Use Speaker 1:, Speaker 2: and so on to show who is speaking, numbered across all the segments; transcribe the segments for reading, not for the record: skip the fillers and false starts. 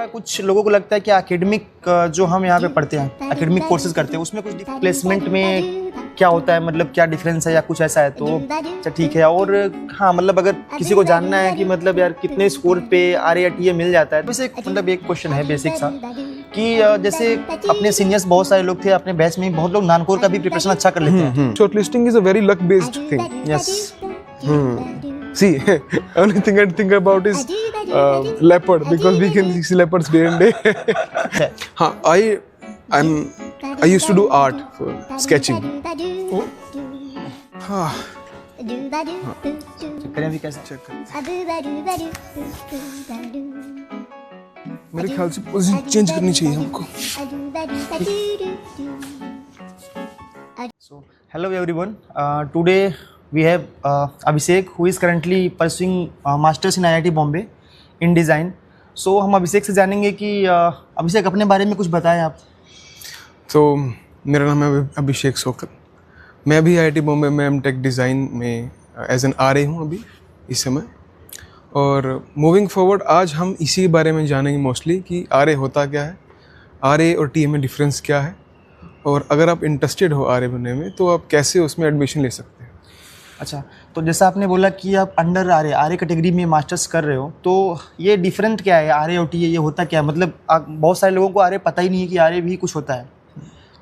Speaker 1: क्या कुछ लोगों को लगता है कि एकेडमिक जो हम यहाँ पे पढ़ते हैं, एकेडमिक कोर्सेज करते हैं, उसमें कुछ प्लेसमेंट में क्या होता है, मतलब क्या डिफरेंस है या कुछ ऐसा है? तो अच्छा ठीक है। और हाँ, मतलब अगर किसी को जानना है कि मतलब यार कितने स्कोर पे आरए या टीए मिल जाता है, तो वैसे मतलब एक क्वेश्चन है बेसिक सा कि जैसे अपने सीनियर्स बहुत सारे लोग थे अपने बैच में, बहुत लोग नॉन कोर का भी प्रिपरेशन अच्छा कर लेते हैं।
Speaker 2: Shortlisting is a very luck based thing.
Speaker 1: Yes
Speaker 2: See, only thing I think about is leopard because we can see leopards day and day. हाँ, I used to do art for sketching. हाँ,
Speaker 1: करें अभी कैसे check करें?
Speaker 2: मेरे ख्याल से position change करनी चाहिए हमको.
Speaker 1: So, hello everyone. Today we have Abhishek, who is currently pursuing masters in IIT Bombay in design. So हम अभिषेक से जानेंगे कि अभिषेक अपने बारे में कुछ बताएं आप.
Speaker 2: तो मेरा नाम है अभिषेक सोकर. मैं अभी IIT बॉम्बे में एमटेक डिज़ाइन में एज एन आरए हूँ अभी इस समय. और मूविंग फॉरवर्ड आज हम इसी बारे में जानेंगे मोस्टली कि आरए होता क्या है, आरए और टीए में डिफरेंस क्या है, और अगर आप इंटरेस्टेड हो आरए बनने में तो आप कैसे उसमें एडमिशन ले सकते हैं.
Speaker 1: अच्छा, तो जैसा आपने बोला कि आप अंडर आरए कैटेगरी में मास्टर्स कर रहे हो, तो ये डिफरेंट क्या है आरए और टीए, ये होता क्या है? मतलब बहुत सारे लोगों को आरए पता ही नहीं है कि आरए भी कुछ होता है,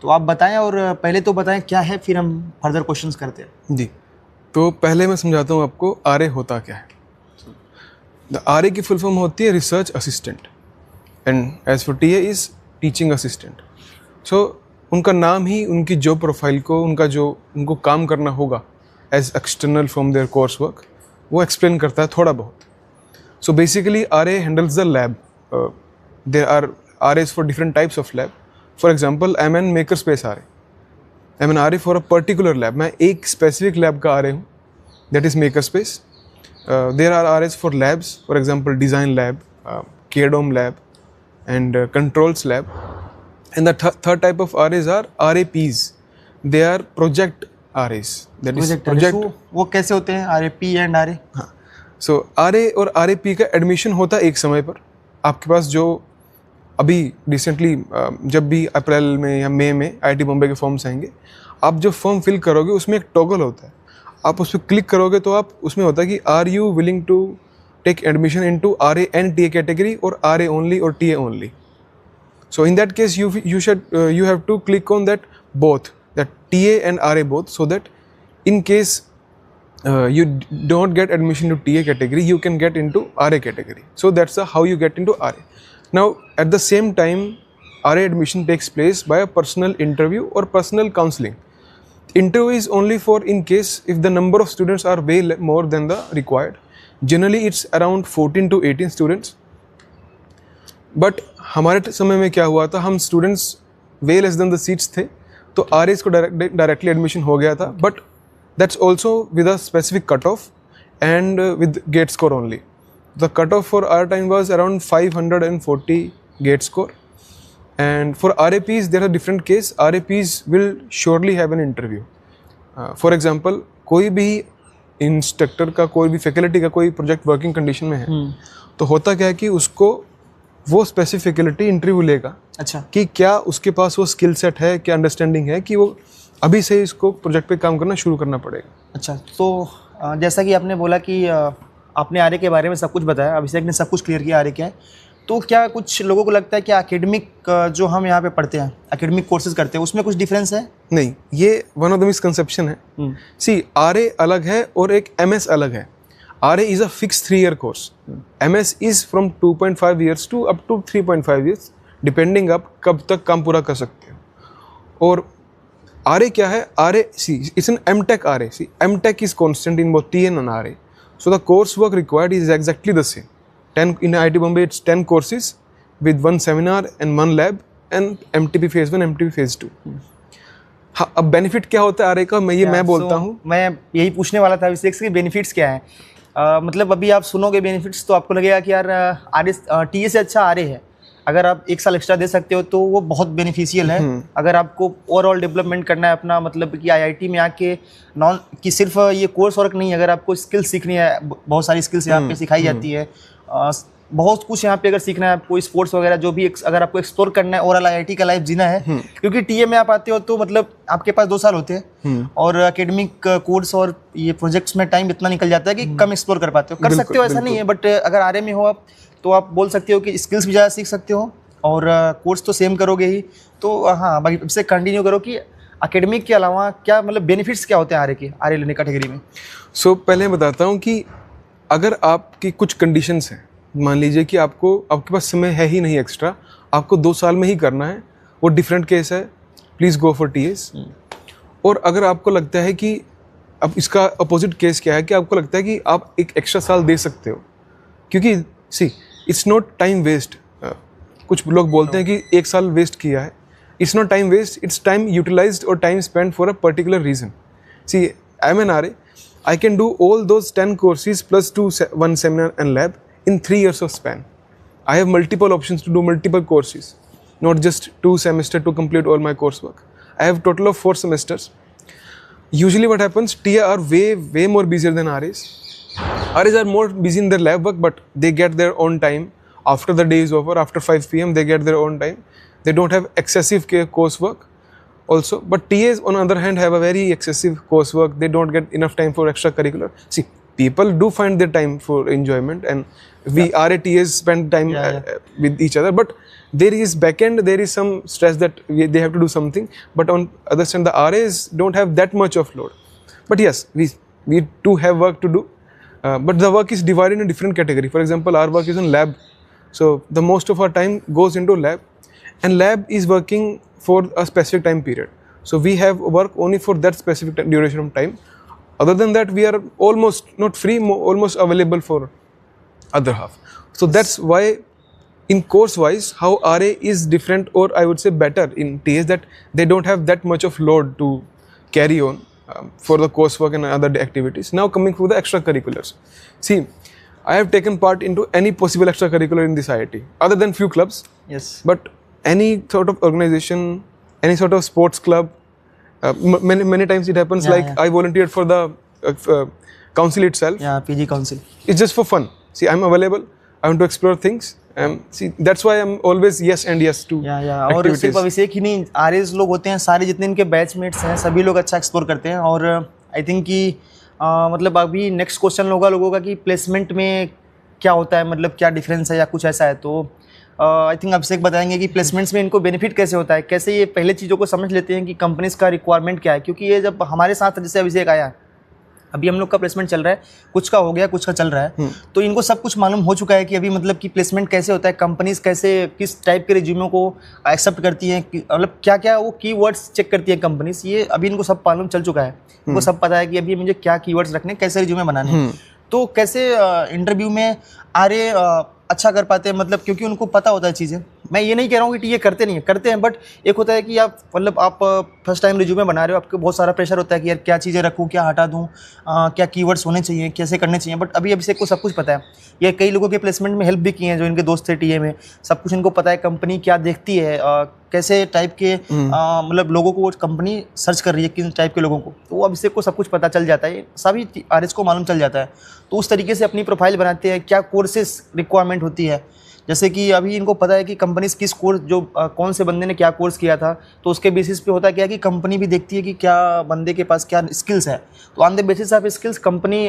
Speaker 1: तो आप बताएं. और पहले तो बताएं क्या है, फिर हम फर्दर क्वेश्चंस करते हैं.
Speaker 2: जी, तो पहले मैं समझाता हूँ आपको आरए होता क्या है. द आरए की फुल फॉर्म होती है research assistant and as for TA is teaching assistant. So उनका नाम ही उनकी जॉब प्रोफाइल को, उनका जो उनको काम करना होगा as external from their course work, वो एक्सप्लेन करता है थोड़ा बहुत. So basically RA handles the lab. There are RAs for different types of lab. For example I am an maker space RA. I am an RA for a particular lab. मैं एक specific lab का RA हूँ, that is maker space. There are RAs for labs, for example design lab, केडोम lab and controls lab. And the third type of RAs are RAPs. They are project RAs. That is project.
Speaker 1: वो कैसे होते हैं RAP and RA?
Speaker 2: हाँ. So RA और RAP का admission होता है एक समय पर. आपके पास जो अभी रिसेंटली जब भी अप्रैल में या मई में IIT बॉम्बे के फॉर्म्स आएंगे, आप जो फॉर्म फिल करोगे उसमें एक टॉगल होता है. आप उस पर क्लिक करोगे तो आप उसमें होता है कि are you willing to take admission into RA and TA category और RA ओनली और TA only. So in that case, you have to click on that both, that TA and RA both, so that in case you don't get admission to TA category, you can get into RA category. So that's how you get into RA. Now at the same time, RA admission takes place by a personal interview or personal counseling. Interview is only for in case if the number of students are way more than the required. Generally it's around 14 to 18 students. बट हमारे समय में क्या हुआ था, हम students way less than the seats थे, तो आरएस को डायरेक्टली एडमिशन हो गया था. But that's also with a specific cut off and with GATE score only. The cut off for our time was around 540 GATE score. And for RAPs there are different case. RAPs will surely have an interview. For example, कोई भी instructor का, कोई भी faculty का कोई project working condition में है, तो होता क्या है कि उसको वो स्पेसिफिकलिटी इंटरव्यू लेगा.
Speaker 1: अच्छा, कि
Speaker 2: क्या उसके पास वो स्किल सेट है, क्या अंडरस्टैंडिंग है कि वो अभी से इसको प्रोजेक्ट पे काम करना शुरू करना पड़ेगा.
Speaker 1: अच्छा, तो जैसा कि आपने बोला कि आपने आरए के बारे में सब कुछ बताया, अभिषेक ने सब कुछ क्लियर किया आरए क्या है, तो क्या कुछ लोगों को लगता है कि एकेडमिक जो हम यहाँ पे पढ़ते हैं, एकेडमिक कोर्सेज करते हैं, उसमें कुछ डिफरेंस है?
Speaker 2: नहीं, ये वन ऑफ द मिसकंसेप्शन है. सी, आरए अलग है और एक MS अलग है. RA is a fixed 3-year course. MS is from 2.5 years to up to 3.5 years, depending आप कब तक काम पूरा कर सकते हो. और RA क्या है? RA, see, it's an MTech RA. See, MTech is constant in both TA and RA. So the coursework required is exactly the same. In IIT Bombay, it's 10 courses with 1 seminar and 1 lab and MTP phase 1, MTP phase 2. हाँ, अब benefit क्या होता है RA का, मैं बोलता हूँ.
Speaker 1: मैं यही पूछने वाला था अभिषेक से कि बेनिफिट्स क्या है. मतलब अभी आप सुनोगे बेनिफिट्स तो आपको लगेगा कि यार टीए से अच्छा आरए है. अगर आप 1 साल एक्स्ट्रा दे सकते हो तो वो बहुत बेनिफिशियल है. अगर आपको ओवरऑल डेवलपमेंट करना है अपना, मतलब कि आईआईटी में आके नॉन कि सिर्फ ये कोर्स वर्क नहीं, अगर आपको स्किल्स सीखनी है, बहुत सारी स्किल्स यहाँ पे सिखाई जाती है. बहुत कुछ यहाँ पे अगर सीखना है आपको, स्पोर्ट्स वगैरह जो भी अगर आपको एक्सप्लोर करना है, ओवरऑल IIT का लाइफ जीना है, क्योंकि टीए में आप आते हो तो मतलब आपके पास 2 साल होते हैं और एकेडमिक कोर्स और ये प्रोजेक्ट्स में टाइम इतना निकल जाता है कि कम एक्सप्लोर कर पाते हो। कर सकते हो, ऐसा नहीं है, बट अगर आरए में हो आप तो आप बोल सकते हो कि स्किल्स भी ज़्यादा सीख सकते हो और कोर्स तो सेम करोगे ही। तो हाँ, बाकी इससे कंटिन्यू करो कि एकेडमिक के अलावा क्या मतलब बेनिफिट्स क्या होते हैं आरए लेने कैटेगरी में।
Speaker 2: सो पहले मैं बताता हूँ कि अगर आपकी कुछ कंडीशंस हैं, मान लीजिए कि आपके पास समय है ही नहीं एक्स्ट्रा, आपको 2 साल में ही करना है, वो डिफरेंट केस है, प्लीज़ गो फॉर टीएस। और अगर आपको लगता है कि अब इसका अपोजिट केस क्या है कि आपको लगता है कि आप एक एक्स्ट्रा साल दे सकते हो, क्योंकि see it's not time waste. कुछ लोग बोलते हैं कि 1 साल वेस्ट किया है, it's not time waste, it's time utilised और time spend for a particular reason. See I am an RA, I can do all those 10 courses plus 1 seminar and lab in 3 years of span. I have multiple options to do multiple courses, not just 2 semesters to complete all my coursework. I have total of 4 semesters. Usually what happens, TIA are way more busier than RAs. RAs are more busy in their lab work, but they get their own time. After the day is over, after 5 p.m, they get their own time. They don't have excessive coursework. Also, but TAs on the other hand have a very excessive coursework. They don't get enough time for extracurricular. See, people do find their time for enjoyment, and we TAs spend time with each other. But there is backend, there is some stress that they have to do something. But on other hand, the RAs don't have that much of load. But yes, we do have work to do. But the work is divided in a different category. For example, our work is on lab, so the most of our time goes into lab, and lab is working for a specific time period. So we have work only for that specific duration of time. Other than that, we are almost not free, almost available for other half. So that's why in course wise, how RA is different, or I would say better in TAs, that they don't have that much of load to carry on for the coursework and other activities. Now coming to the extracurriculars. See, I have taken part into any possible extracurricular in this IIT, other than few clubs.
Speaker 1: Yes.
Speaker 2: But any sort of organization, any sort of sports club, many times it happens I volunteered for the council itself.
Speaker 1: Yeah, PG council.
Speaker 2: It's just for fun. See, I'm available. I want to explore things. See, that's why I'm always yes and yes to
Speaker 1: और सिर्फ अभिषेक ही नहीं, RS लोग होते हैं सारे जितने इनके batchmates हैं, सभी लोग अच्छा एक्सप्लोर करते हैं। और आई थिंक कि मतलब अभी नेक्स्ट क्वेश्चन होगा लोगों का कि प्लेसमेंट में क्या होता है, मतलब क्या डिफरेंस है या कुछ ऐसा है। तो आई थिंक अभिषेक बताएंगे कि प्लेसमेंट्स में इनको बेनिफिट कैसे होता है, कैसे ये पहले चीज़ों को समझ लेते हैं कि कंपनीज का रिक्वायरमेंट क्या है। क्योंकि ये जब हमारे साथ जैसे अभिषेक आया, अभी हम लोग का प्लेसमेंट चल रहा है, कुछ का हो गया, कुछ का चल रहा है, तो इनको सब कुछ मालूम हो चुका है कि अभी मतलब कि प्लेसमेंट कैसे होता है, कंपनीज कैसे किस टाइप के रिज्यूमों को एक्सेप्ट करती हैं, मतलब क्या क्या वो कीवर्ड्स चेक करती हैं कंपनीज, ये अभी इनको सब मालूम चल चुका है। इनको सब पता है कि अभी मुझे क्या कीवर्ड्स रखने, कैसे रिज्यूमे बनाने हैं, तो कैसे इंटरव्यू में आरए अच्छा कर पाते हैं, मतलब क्योंकि उनको पता होता है चीज़ें। मैं ये नहीं कह रहा हूँ कि ये करते नहीं है, करते हैं, बट एक होता है कि आप मतलब आप फर्स्ट टाइम रिज्यूमे बना रहे हो, आपको बहुत सारा प्रेशर होता है कि यार क्या चीज़ें रखूँ, क्या हटा दूँ, क्या कीवर्ड्स होने चाहिए, कैसे करने चाहिए। बट अभी अभिषेक को सब कुछ पता है। ये कई लोगों के प्लेसमेंट में हेल्प भी किए हैं, जो इनके दोस्त थे टीए में, सब कुछ इनको पता है कंपनी क्या देखती है, कैसे टाइप के मतलब लोगों को वो कंपनी सर्च कर रही है, किन टाइप के लोगों को, तो वो अभिषेक को सब कुछ पता चल जाता है, सभी आरएस को मालूम चल जाता है। तो उस तरीके से अपनी प्रोफाइल बनाते हैं, क्या कोर्सेज रिक्वायरमेंट होती है। जैसे कि अभी इनको पता है कि कंपनीज किस कोर्स, जो कौन से बंदे ने क्या कोर्स किया था, तो उसके बेसिस पे होता क्या है कि कंपनी भी देखती है कि क्या बंदे के पास क्या स्किल्स है, तो on the basis of skills company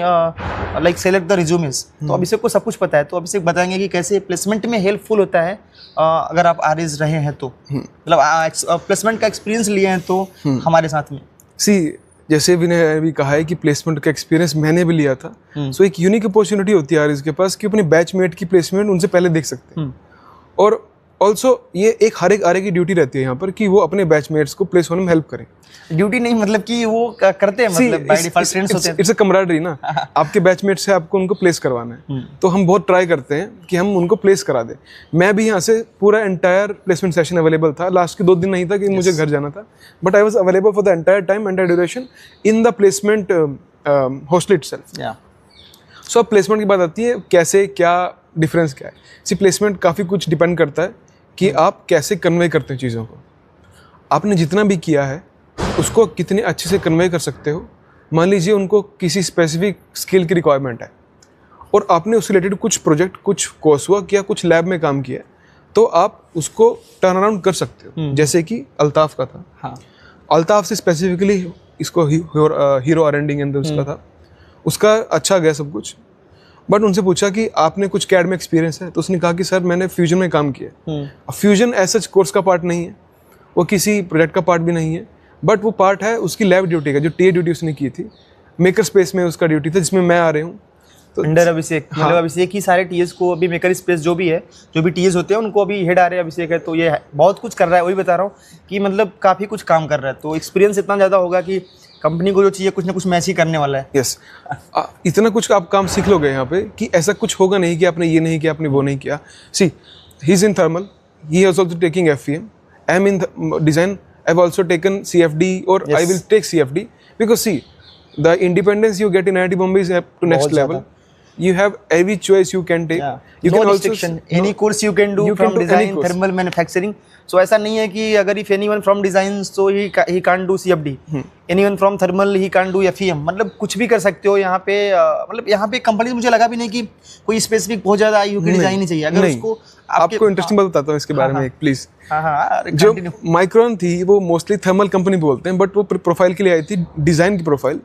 Speaker 1: like select the resumes. तो अभिषेक को सब कुछ पता है, तो अभिषेक बताएंगे कि कैसे प्लेसमेंट में हेल्पफुल होता है अगर आप आरएस रहे हैं तो, मतलब प्लेसमेंट का एक्सपीरियंस लिए हैं तो हमारे साथ में।
Speaker 2: सी, जैसे विनय ने भी कहा है कि प्लेसमेंट का एक्सपीरियंस मैंने भी लिया था, सो एक यूनिक अपॉर्चुनिटी होती है आरएस के पास कि अपने बैचमेट की प्लेसमेंट उनसे पहले देख सकते हैं। और ऑल्सो ये एक हर एक आरए की ड्यूटी रहती है यहाँ पर कि वो अपने बैचमेट्स को प्लेस होने में हेल्प करें।
Speaker 1: ड्यूटी नहीं, मतलब कि वो करते हैं, मतलब बाय डिफॉल्ट फ्रेंड्स होते हैं।
Speaker 2: इट्स अ कमराडरी ना, आपके बैचमेट से आपको उनको प्लेस करवाना है, तो हम बहुत ट्राई करते हैं कि हम उनको प्लेस करा दें। मैं भी यहाँ से पूरा एंटायर प्लेसमेंट सेशन अवेलेबल था, लास्ट के 2 दिन नहीं था कि मुझे घर जाना था, but I was available for the entire time, entire duration in the placement hostel itself. So अब प्लेसमेंट की बात आती है, कैसे क्या डिफरेंस क्या है। सी, प्लेसमेंट काफ़ी कुछ डिपेंड करता है कि आप कैसे कन्वे करते हैं चीज़ों को। आपने जितना भी किया है उसको कितने अच्छे से कन्वे कर सकते हो। मान लीजिए उनको किसी स्पेसिफिक स्किल की रिक्वायरमेंट है और आपने उससे रिलेटेड कुछ प्रोजेक्ट, कुछ कोर्स वर्क या कुछ लैब में काम किया, तो आप उसको टर्न अराउंड कर सकते हो। जैसे कि अल्ताफ का था।
Speaker 1: हाँ।
Speaker 2: अल्ताफ से स्पेसिफिकली इसको हीरो R&D के अंदर उसका था, उसका अच्छा गया सब कुछ। बट उनसे पूछा कि आपने कुछ कैड में एक्सपीरियंस है, तो उसने कहा कि सर मैंने फ्यूजन में काम किया। फ्यूजन एज सच कोर्स का पार्ट नहीं है, वो किसी प्रोजेक्ट का पार्ट भी नहीं है, बट वो पार्ट है उसकी लैब ड्यूटी का, जो TA ड्यूटी उसने की थी। मेकर स्पेस में उसका ड्यूटी था, जिसमें मैं आ रही हूँ। तो
Speaker 1: अंडर अभिषेक, मतलब अभिषेक ही सारे टीएस को अभी मेकर स्पेस जो भी है, जो भी टीएस होते हैं उनको अभी हेड आ रहे हैं अभिषेक है, तो ये बहुत कुछ कर रहा है। वही बता रहा हूँ कि मतलब काफ़ी कुछ काम कर रहा है, तो एक्सपीरियंस इतना ज़्यादा होगा कि कंपनी को जो चाहिए कुछ ना कुछ मैच ही करने वाला है।
Speaker 2: यस, इतना कुछ आप काम सीख लोगे यहाँ पे कि ऐसा कुछ होगा नहीं कि आपने ये नहीं किया, आपने वो नहीं किया। See, he is in thermal, he has also taking FEM, I am in design, I have also taken CFD और I will take CFD, because see the independence you get in IIT Bombay is up to next level. You have every choice you can take. You
Speaker 1: no
Speaker 2: can
Speaker 1: restriction. Any course you can do from design, thermal, manufacturing. So ऐसा नहीं है कि अगर if anyone from design so he can't do CFD. Anyone from thermal he can't do FEM. मतलब कुछ भी कर सकते हो यहाँ पे। मतलब यहाँ पे कंपनी मुझे लगा भी नहीं कि कोई स्पेसिफिक बहुत ज़्यादा IU की डिजाइन ही चाहिए। अगर उसको
Speaker 2: आपको इंटरेस्टिंग बात बताता हूँ इसके बारे में एक, प्लीज। जो माइक्रोन थी वो मोस्टली थर्मल कंपनी बोलते हैं, बट वो प्रोफाइल के लिए आई थी, डिजाइन की प्रोफाइल,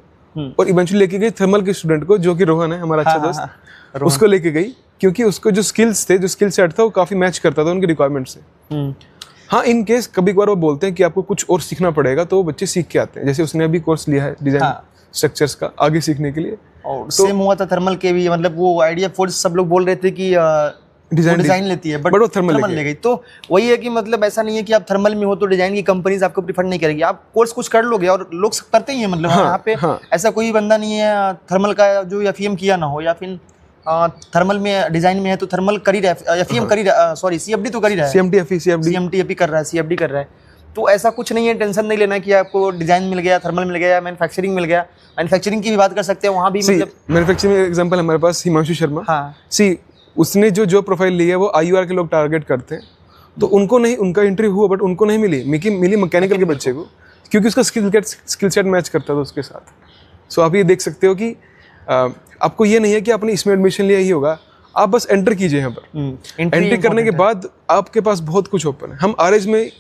Speaker 2: और इवेंचुअली लेके गई थर्मल के स्टूडेंट को, जो कि रोहन है हमारा अच्छा दोस्त, उसको लेके गई, क्योंकि उसको जो स्किल्स थे, जो स्किल सेट था, वो काफी मैच करता था उनके रिक्वायरमेंट से। हाँ, इन केस कभी कभार वो बोलते हैं कि आपको कुछ और सीखना पड़ेगा, तो वो बच्चे सीख के आते हैं। जैसे उसने अभी कोर्स लिया है डिजाइन स्ट्रक्चर्स का, आगे सीखने के लिए।
Speaker 1: और सेम हुआ था थर्मल के भी, मतलब वो आइडिया फोर्स सब लोग बोल रहे थे कि डिजाइन लेती है, बट वो थर्मल ले गई। तो वही है कि मतलब ऐसा नहीं है कि आप थर्मल में हो तो डिजाइन की कंपनीज आपको प्रीफर नहीं करेगी, आप कोर्स कुछ कर लोगे, और लोग करते ही हैं। मतलब यहाँ पे ऐसा कोई बंदा नहीं है थर्मल का जो FEM किया ना हो, या फिर थर्मल में डिजाइन में है तो थर्मल कर ही रहा है, FEM कर ही रहा है, सॉरी CFD तो कर ही रहा है, CMT कर रहा है, CFD कर रहा है। तो ऐसा कुछ नहीं है, टेंशन नहीं लेना कि आपको डिजाइन मिल गया, थर्मल मिल गया, मैन्युफैक्चरिंग मिल गया। मैन्युफैक्चरिंग की भी बात कर सकते हैं, वहाँ भी मतलब
Speaker 2: मैन्युफैक्चरिंग एग्जांपल हमारे पास हिमांशु शर्मा।
Speaker 1: हाँ,
Speaker 2: सी, उसने जो प्रोफाइल ली है वो IUR के लोग टारगेट करते हैं, तो उनको नहीं, उनका इंटरव्यू हुआ बट उनको नहीं मिली मैकेनिकल के बच्चे को, क्योंकि उसका स्किल सेट मैच करता था उसके साथ। सो आप ये देख सकते हो कि आपको ये नहीं है कि आपने इसमें एडमिशन लिया ही होगा, आप बस एंटर कीजिए यहाँ पर। एंट्री करने के बाद आपके पास बहुत कुछ ओपन है। हम RS में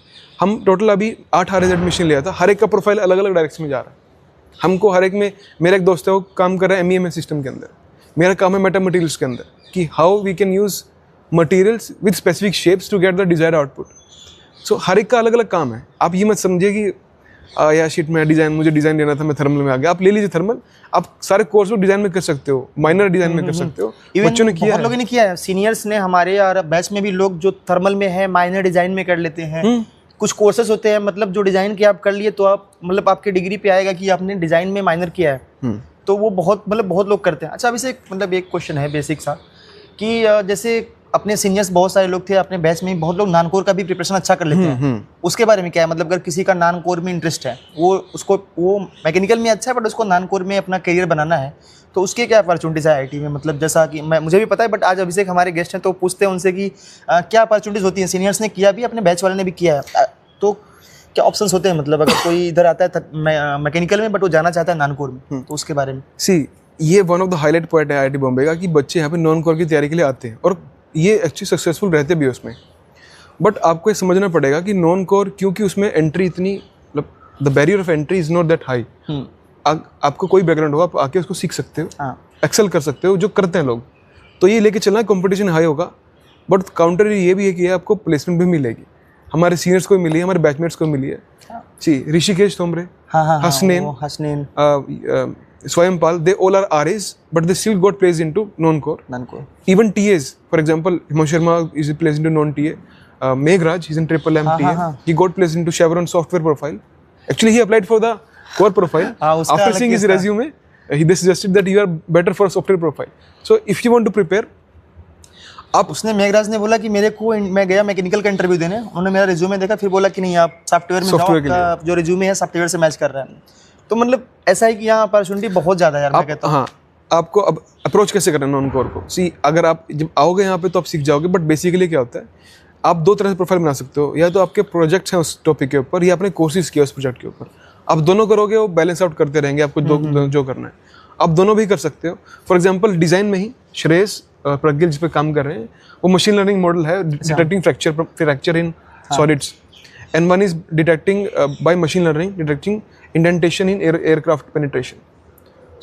Speaker 2: हम टोटल अभी 8 RS एडमिशन लिया था, हर एक का प्रोफाइल अलग अलग डायरेक्शन में जा रहा है। हमको हर एक में, मेरा एक दोस्त है वो काम कर रहा है MEMS सिस्टम के अंदर, मेरा काम है मेटा मटीरियल्स के अंदर, कि how we can use materials with specific shapes to get the desired output. So हर एक का अलग अलग काम है। आप ये मत समझिए कि या शीट में डिजाइन, मुझे डिजाइन लेना था, मैं थर्मल में आ गया। आप ले लीजिए थर्मल, आप सारे कोर्स में डिजाइन में कर सकते हो, माइनर डिजाइन में कर सकते हो। बच्चों ने किया,
Speaker 1: बहुत लोगों ने किया है, सीनियर्स ने हमारे और बैच में भी लोग जो थर्मल में है माइनर डिजाइन में कर लेते हैं। कुछ कोर्सेज होते हैं, मतलब जो डिजाइन के आप कर लिए तो आप मतलब आपके डिग्री पे आएगा कि आपने डिजाइन में माइनर किया है, तो वो बहुत लोग करते हैं। अच्छा, अभी से मतलब एक क्वेश्चन है बेसिक सा कि जैसे अपने सीनियर्स बहुत सारे लोग थे अपने बैच में, बहुत लोग नॉन कोर का भी प्रिपरेशन अच्छा कर लेते हैं। उसके बारे में क्या है, मतलब अगर किसी का नॉन कोर में इंटरेस्ट है, वो मैकेनिकल में अच्छा है बट उसको नॉन कोर में अपना करियर बनाना है, तो उसके क्या अपॉर्चुनिटीज़ है IIT में? मतलब जैसा कि मुझे भी पता है, बट आज अभिषेक हमारे गेस्ट हैं तो पूछते हैं उनसे कि क्या अपॉर्चुनिटीज़ होती हैं। सीनियर्स ने किया भी, अपने बैच वाले ने भी किया है, तो क्या ऑप्शंस होते हैं? मतलब अगर कोई इधर आता है मैकेनिकल में बट वो जाना चाहता है नॉन कोर में, तो उसके बारे में।
Speaker 2: सी, ये one of the highlight point है IIT बॉम्बे का कि बच्चे यहाँ पे नॉन कोर की तैयारी के लिए आते हैं, और ये एक्चुअली सक्सेसफुल रहते भी उसमें। बट आपको ये समझना पड़ेगा कि नॉन कोर, क्योंकि उसमें एंट्री इतनी, मतलब the barrier of entry is not that high. आपको कोई बैकग्राउंड हो, आप आके उसको सीख सकते हो, एक्सेल कर सकते हो, जो करते हैं लोग। तो ये लेके चलना, कंपटीशन हाई होगा, बट काउंटर ये भी है कि आपको प्लेसमेंट भी मिलेगी। हमारे सीनियर्स को मिली है, हमारे बैचमेट्स को मिली है। जी, Rishikesh तोमरे, Hasnain, Swayambal, they all are RAs, but they still got placed into non-core. Even TAs, for example, Himanshu Sharma is placed into non-TA. Meghraj, he's in triple MTA. He got placed into Chevron software profile. Actually, he applied for the core profile. After seeing his resume, they suggested that you are better for a software profile. So, if you want to prepare,
Speaker 1: उसने मेघराज ने बोला कि मेरे को, मैं गया mechanical का interview देने, उन्होंने मेरा रिज्यूमे देखा, फिर बोला कि नहीं आप सॉफ्टवेयर में जाओ, आपका जो रिज्यूमे है सॉफ्टवेयर से मैच कर रहा है। तो मतलब ऐसा है कि यहाँ अपॉर्चुनिटी बहुत ज़्यादा है यार, मैं कहता हूँ।
Speaker 2: हाँ, आपको अब अप्रोच कैसे करना है नॉन कोर को? सी, अगर आप जब आओगे यहाँ पे तो आप सीख जाओगे, बट बेसिकली क्या होता है, आप 2 तरह से प्रोफाइल बना सकते हो। या तो आपके प्रोजेक्ट्स हैं उस टॉपिक के ऊपर, या आपने कोर्सेज किया उस प्रोजेक्ट के ऊपर। आप दोनों करोगे, वो बैलेंस आउट करते रहेंगे, आपको जो करना है। आप दोनों भी कर सकते हो। फॉर एग्जांपल डिज़ाइन में ही श्रेयस प्रज्ञल जिस पे काम कर रहे हैं वो मशीन लर्निंग मॉडल है detecting fracture in solids, and one is detecting by machine learning detecting indentation in aircraft penetration.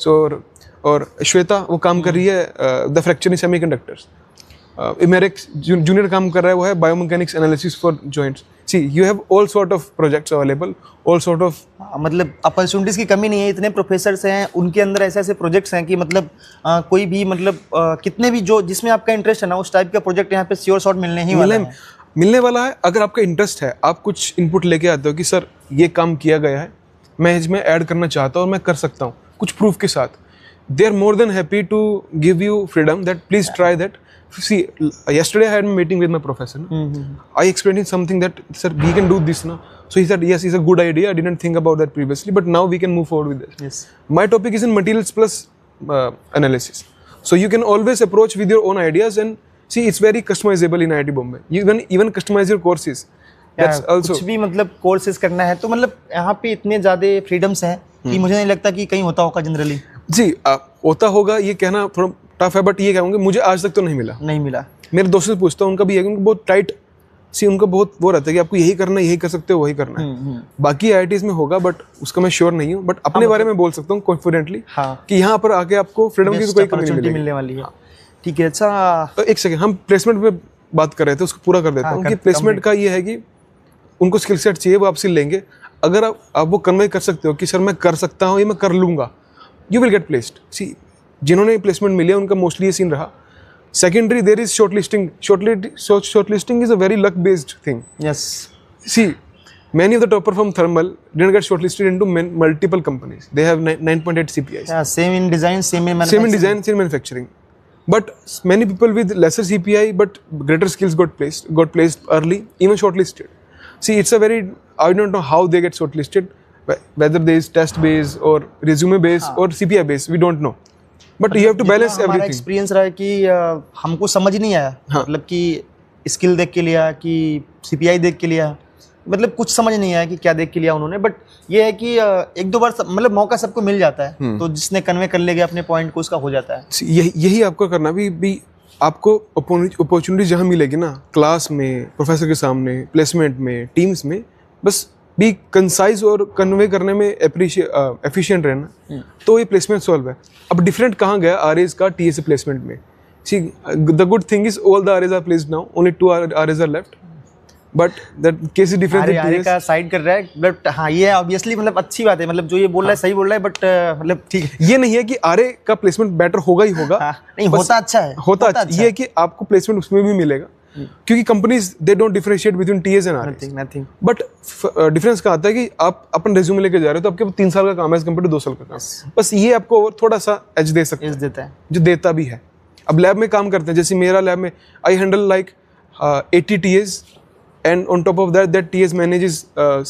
Speaker 2: So और श्वेता वो काम कर रही है द फ्रैक्चर इन सेमीकंडक्टर्स। इमेरिक जूनियर काम कर रहा है वो है biomechanics analysis for joints. See you have all sort of projects available, all sort of
Speaker 1: मतलब अपॉर्चुनिटीज़ की कमी नहीं है, इतने प्रोफेसर्स हैं, उनके अंदर ऐसे ऐसे प्रोजेक्ट्स हैं कि मतलब कोई भी मतलब कितने भी जो जिसमें आपका इंटरेस्ट है ना उस टाइप का प्रोजेक्ट यहाँ पे श्योर शॉर्ट मिलने ही वाला है।
Speaker 2: मिलने वाला है। अगर आपका इंटरेस्ट है, आप कुछ इनपुट लेके आते हो कि सर ये काम किया गया है, मैं इसमें ऐड करना चाहता हूँ और मैं कर सकता हूँ कुछ प्रूफ के साथ, they are more than happy to give you freedom that please try that. See, yesterday I had a meeting with my professor. I explained him something that, sir, we can do this now. So he said, yes, it's a good idea. I didn't think about that previously, but now we can move forward with this.
Speaker 1: Yes.
Speaker 2: My topic is in materials plus analysis. So you can always approach with your own ideas and see, it's very customizable in IIT Bombay. You can even customize your courses. That's also.
Speaker 1: कुछ भी मतलब courses करना है तो मतलब यहाँ पे इतने ज़्यादा फ्रीडम्स हैं कि मुझे नहीं लगता कि कहीं होता होगा जनरली।
Speaker 2: जी होता होगा ये कहना थोड़ा टफ है, बट ये कहूँगा मुझे आज तक तो नहीं मिला। मेरे दोस्तों से पूछता हूँ, उनका भी है, उनको बहुत टाइट सी उनका बहुत वो रहता है कि आपको यही करना है, यही कर सकते हो, वही करना है। बाकी IITs में होगा बट उसका मैं श्योर नहीं हूँ, बट अपने बारे में बोल सकता हूँ कॉन्फिडेंटली कि यहाँ पर आके आपको फ्रीडम की कोई कमी नहीं
Speaker 1: मिलने वाली है। ठीक है, अच्छा
Speaker 2: तो एक सेकंड, हम प्लेसमेंट पे बात कर रहे थे, उसको पूरा कर देता हूँ कि प्लेसमेंट का ये है कि उनको स्किल सेट चाहिए, वो आपसे लेंगे। अगर आप वो कन्वे कर सकते हो कि सर मैं कर सकता हूँ, ये मैं कर लूँगा, you will get placed. See जिन्होंने प्लेसमेंट मिले उनका मोस्टली ये सीन रहा। Secondary there is shortlisting. Shortlisting is a very luck based thing.
Speaker 1: Yes,
Speaker 2: see many of the topper from thermal didn't get shortlisted into multiple companies. They have 9.8 CPIs.
Speaker 1: Yeah, same in design, same in manufacturing.
Speaker 2: Same in design, same in manufacturing. But many people with lesser CPI but greater skills got placed early, even shortlisted. See, it's a very, I don't know how they get shortlisted, whether there is test based or resume based or CPI based, we don't know. But you have to balance everything.
Speaker 1: हमारा experience रहा है कि हमको समझ नहीं आया, मतलब कि स्किल देख के लिया कि CPI देख के लिया, मतलब कुछ समझ नहीं आया कि क्या देख के लिया उन्होंने। बट ये है कि एक दो बार मतलब मौका सबको मिल जाता है, तो जिसने कन्वे कर लेगा अपने पॉइंट को उसका हो जाता है।
Speaker 2: यही आपको करना भी आपको अपॉर्चुनिटी जहाँ मिलेगी ना, क्लास में, प्रोफेसर के सामने, प्लेसमेंट में, टीम्स में, बस भी कंसाइज और कन्वे करने में एफिशिएंट रहना, तो ये प्लेसमेंट सॉल्व है। अब डिफरेंट कहाँ गया RAs का TSA प्लेसमेंट में? See the good thing is all the RAs are placed now, only 2 RAs are left, but that case is different.
Speaker 1: आरे का साइड कर रहा है, बट हाँ ये ऑब्वियसली मतलब अच्छी बात है, मतलब जो ये बोल रहा है सही बोल रहा है, बट मतलब ठीक है,
Speaker 2: ये नहीं है कि RA का प्लेसमेंट बेटर होगा ही होगा।
Speaker 1: नहीं होता अच्छा है,
Speaker 2: होता अच्छा। ये है कि आपको प्लेसमेंट उसमें भी मिलेगा, क्योंकि companies they don't differentiate between TS and RAs।
Speaker 1: Nothing.
Speaker 2: But difference कहाँ आता है कि आप अपन रेज्यूमे लेके जा रहे हो तो आपके 3 साल का काम है एज कम्पेयर टू 2 साल का काम। बस ये आपको और थोड़ा सा एज दे सकता है,
Speaker 1: देता है, जो
Speaker 2: देता भी है। अब लैब में काम करते हैं, जैसे मेरा लैब में I handle like 80 TAs and on top of that TS manages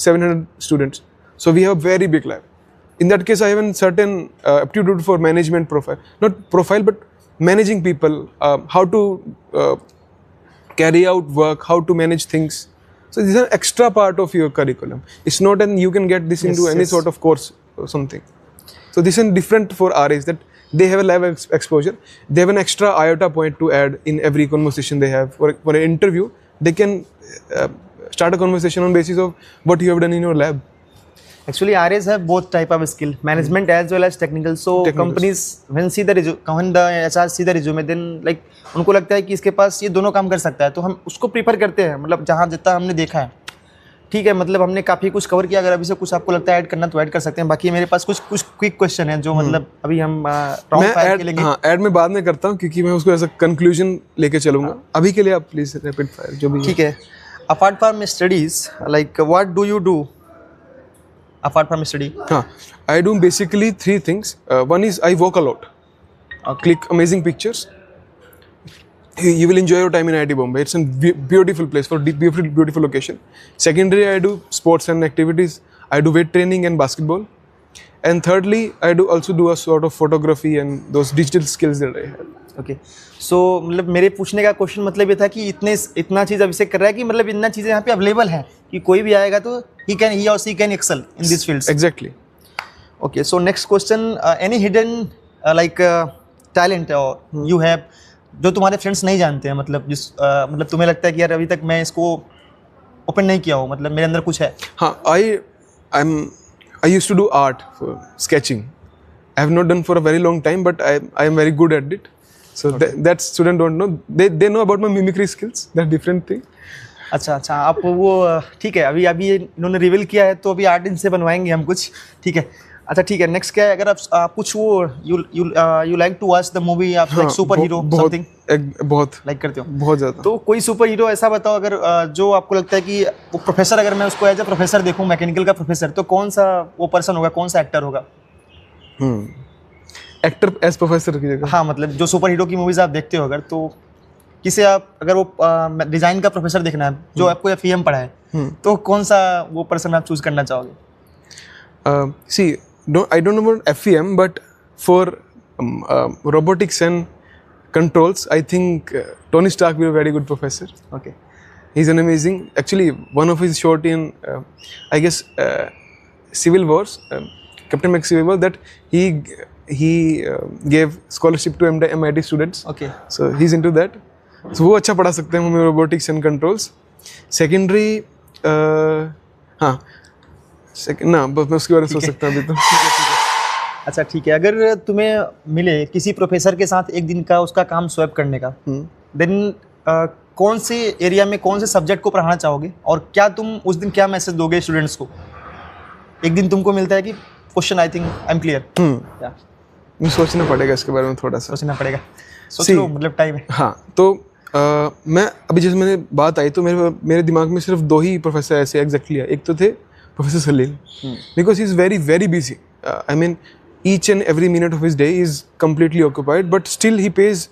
Speaker 2: 700 students, so we have a very big lab. In that case I have a certain aptitude for management profile, not profile but managing people, how to carry out work, how to manage things. So this is an extra part of your curriculum. It's not and you can get this into any sort of course or something. So this is different for RAs, that they have a lab exposure, they have an extra iota point to add in every conversation they have. For an interview they can start a conversation on basis of what you have done in your lab.
Speaker 1: Actually, RAs have both type of skill, management as well as technical. So companies when the HR see the resume, then like उनको लगता है कि इसके पास ये दोनों काम कर सकता है, तो हम उसको प्रीफर करते हैं। मतलब जहाँ जितना हमने देखा है, ठीक है, मतलब हमने काफ़ी कुछ कवर किया। अगर अभी से कुछ आपको लगता है ऐड करना तो ऐड कर सकते हैं। बाकी मेरे पास कुछ क्विक क्वेश्चन है जो मतलब अभी हम
Speaker 2: ऐड में बाद में करता हूँ, क्योंकि मैं उसको ऐसा कंक्लूजन लेके चलूंगा। अभी के लिए आप प्लीज रैपिड फायर जो भी।
Speaker 1: ठीक है। Apart from studies, like what do you do apart from study?
Speaker 2: I do basically 3 things. One is I walk a lot. Click amazing pictures. You will enjoy your time in IIT Bombay. It's a beautiful place for beautiful location. Secondly, I do sports and activities. I do weight training and basketball. And thirdly, I also do a sort of photography and those digital skills that I have.
Speaker 1: Okay. So मतलब मेरे पूछने का question मतलब ये था कि इतना चीज़ अभिषेक कर रहा है कि मतलब इतना चीज़ें यहाँ पे अवेलेबल हैं कि कोई भी आएगा तो he or she can excel in these fields.
Speaker 2: Exactly.
Speaker 1: Okay. So next question, any hidden like talent और यू हैव, जो तुम्हारे फ्रेंड्स नहीं जानते हैं, मतलब जिस मतलब तुम्हें लगता है कि यार अभी तक मैं इसको ओपन नहीं किया हूँ, मतलब मेरे अंदर कुछ है?
Speaker 2: हाँ, I used to do art for sketching. I have not done for a very long time, but I am very good at it. So that student don't know. They know about my mimicry skills. That's different thing.
Speaker 1: अच्छा, आप वो ठीक है, अभी इन्होंने reveal किया है, तो अभी आर्ट इनसे बनवाएंगे हम कुछ, ठीक है? अच्छा ठीक है, नेक्स्ट क्या है, अगर आप कुछ वो you like to watch the movie, आप लाइक सुपर हीरो समथिंग
Speaker 2: बहुत
Speaker 1: लाइक करते हो?
Speaker 2: बहुत ज़्यादा।
Speaker 1: तो कोई सुपर हीरो ऐसा बताओ, अगर जो आपको लगता है कि वो प्रोफेसर, अगर मैं उसको एज ए प्रोफेसर देखूं, मैकेनिकल का प्रोफेसर, तो कौन सा वो पर्सन होगा, कौन सा एक्टर होगा?
Speaker 2: एक्टर एज प्रोफेसर की जगह?
Speaker 1: हाँ, मतलब जो सुपर हीरो की मूवीज आप देखते हो, अगर तो किसे आप, अगर वो डिजाइन का प्रोफेसर देखना है जो आपको एफईएम पढ़ा है, तो कौन सा वो पर्सन आप चूज करना चाहोगे?
Speaker 2: See, I don't know about FEM, but for robotics and controls, I think Tony Stark will be a very good professor.
Speaker 1: Okay.
Speaker 2: He's an amazing. Actually, one of his short in, I guess, Civil Wars, Captain America Civil War, that he gave scholarship to MIT students.
Speaker 1: Okay.
Speaker 2: So he's into that. So वो अच्छा पढ़ा सकते हैं हमें robotics and controls. Secondary, हाँ. ना, बस मैं उसके बारे में सोच सकता हूँ अभी तो।
Speaker 1: अच्छा ठीक है, अगर तुम्हें मिले किसी प्रोफेसर के साथ एक दिन का उसका काम स्वैप करने का, देन कौन से एरिया में, कौन से सब्जेक्ट को पढ़ाना चाहोगे, और क्या तुम उस दिन क्या मैसेज दोगे स्टूडेंट्स को? एक दिन तुमको मिलता है कि question, I think I am clear,
Speaker 2: मुझे सोचना पड़ेगा इसके बारे में, थोड़ा सा
Speaker 1: सोचना पड़ेगा, सोच लो, मतलब टाइम है।
Speaker 2: हाँ, तो मैं अभी जैसे मैंने बात आई, तो मेरे दिमाग में सिर्फ दो ही प्रोफेसर ऐसे एग्जैक्टली है। एक तो थे Professor Salil, because he's very, very busy. I mean, each and every minute of his day is completely occupied, but still he pays